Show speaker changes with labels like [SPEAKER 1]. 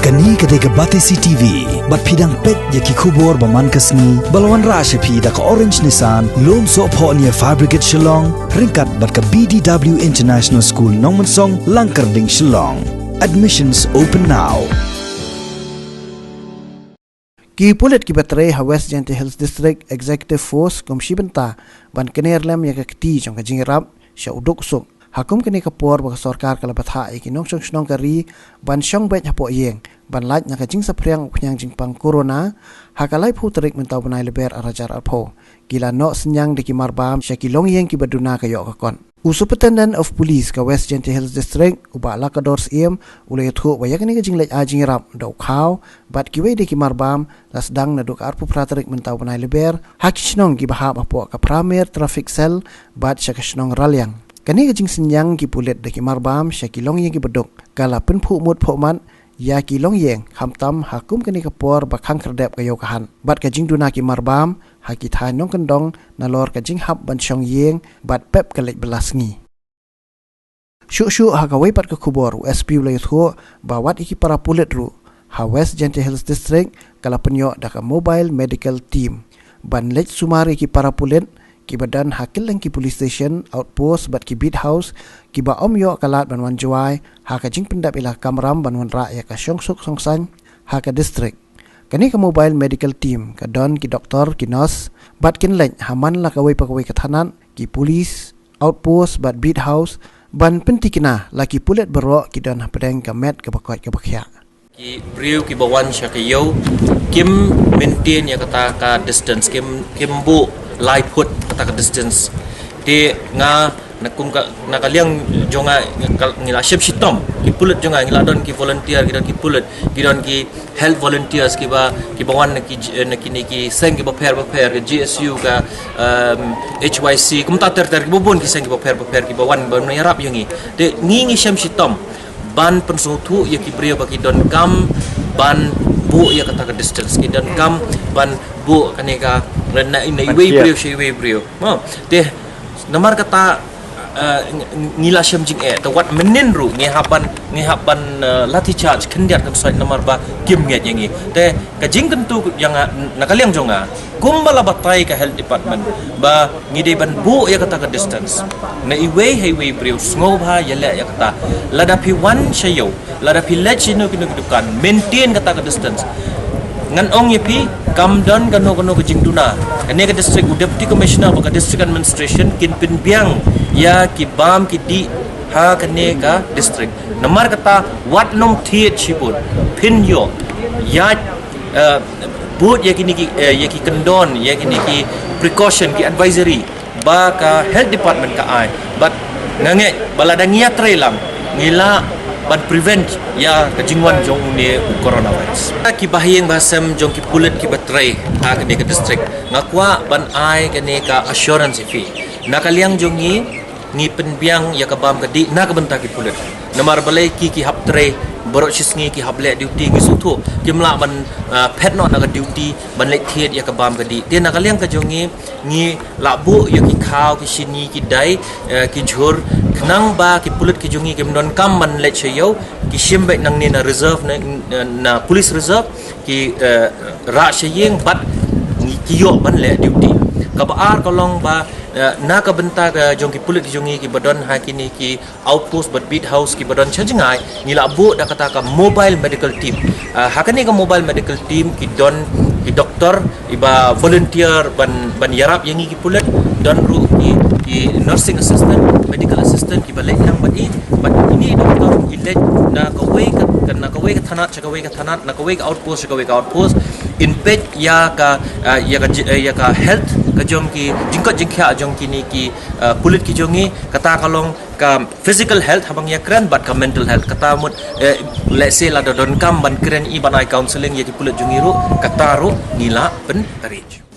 [SPEAKER 1] Kani ketika batesi TV, bat pidang pet yaki kubur baman kasni, balawan rasha pi da ka orange nisan, lom so po niya fabricate Shillong, ringkat bat ka BDW International School Nongmansong, Langkarding Shillong. Admissions open now.
[SPEAKER 2] Ki Pulit ki batray ha West Jaintia Hills District Executive Force kum shibenta ban kenerlem ya kakti jong ka jingrap sya uduk suk hakum kini kapor ba sarkar kala batha ki nong chong snong kari ban shong bet hapo yeng ban laj na ka jing sapriang upnyang jing pang corona hakalai phu tarik mentau banai leber arajar alpho gila no Synniang de ki marbam sya ki Longïing ki baduna ka yo ka kon Superintendent of Police ka West Jaintia Hills District uba lakadors ulay thu bayak ni jing laj ajing rap do khaw bat ki we de ki marbam lasdang na duk arpu pratarik mentau banai leber hakishnong ki bahab apo ka pramer traffic cell bat syakashnong ralyang kani jing Synniang ki Pulit de ki marbam syaki Longïing ki beduk kala pen phu mut phoman ya ki Longïing khamtam hakum kani kapor bakhang kerdep ka yo kahan bat ka jing duna ki marbam haki thai nong kendong nalor ka jing hab ban shong yeng bat pep kalek belas ngi shu haka wei pat ka khubor USP ulay thu bawat iki para Pulit ru ha West Jaintia Hills District kala penyo da ka mobile medical team ban lech sumari ki para Pulit ki badan hakil lang ki police station outpost bat ki beat house ki ba om yo kalat ban wan juai haka jing pendap ila kamram ban wan ra ya ka shong suk song san haka district kani ka mobile medical team ka don ki doktor ki nurse bat kin lech haman la ka wei pakawei ka thanan ki police outpost bat beat house ban pentikina la ki Pulit bero ki don pedeng ka met ka bakot ka bakhya
[SPEAKER 3] ki briu ki bawan sya ka yo kim maintain ya kata ka distance kim bu live put kata ka distance de nga nakum ka nakaliang jonga ngila ship shitom ki Pulit jonga ngila don ki volunteer ki don ki Pulit ki don ki health volunteers ki bawan ki ki seng ki baper ki GSU ka HYC kum ta ter ki bobon ki seng ki baper ki bawan ban yarap yangi de ngi sham shitom ban pensutu ya ki brio bagi don kam ban bu ya kata ka distance ki don kam ban bu kaneka rena in way brio de namar kata ngila syam jing the what menin ru ngehapan lati charge kendiat kan soi nomor ba kim nget yangi te ka jing tentu yang nakaliang jonga kumbala batai ka health department ba ngide ban bu ya kata ka distance na iway highway brio sngo ba yala ya kata ladapi wan shayo ladapi lechino kinudukan maintain kata ka distance ngan ong yepi kam don kano ke jingduna ane ka district deputy commissioner ka district administration kin pin biang ya ki bam ki di ha kane ka district namar kata wat nom thiet chiput pin yo ya boot ya kini ki kendon ya kini ki precaution ki advisory ba ka health department ka ai but ngange balada ngia trelam ngila ban prevent ya kejingwan jong ni coronavirus ki bahiyeng basam jong ki Pulit ki batray ha kene ka district ngakwa ban ai kene ka assurance fee nakaliang jong ni penbiang ya ka bam kadi na ka benta ki Pulit namar balai ki haptre borok sisngi ki hable duty ki sutu kimla ban pet no na ka duty ban lek thiet ya ka bam kadi te nakaliang ka jong ni labu ya ki khaw ki sini ki dai ki jhur nang ba ki Pulit ki jongi kim don kam man le cheyo ki shimbe nang ni na reserve na police reserve ki ra cheyeng bat ki yo ban le duty ka baar kolong ba na ka benta ka jong ki Pulit ki jongi ki badon ha kini ki outpost bat beat house ki badon chajingai ni la bu da kata ka mobile medical team ha kani ka mobile medical team ki don ki doktor iba volunteer ban yarap yangi ki Pulit don ru ki nursing assistant medical assistant ki balai yang bat ini doktor ilej na kawai ka thanat na kawai ka outpost in pet ya ka health ka jong ki jingkot jingkha jong kini ki Pulit ki jongi kata kalong ka physical health habang ya kren bat ka mental health kata mut let's say la don kam ban kren i banai counseling ya ki Pulit jongi ru kata ru ngila pen reach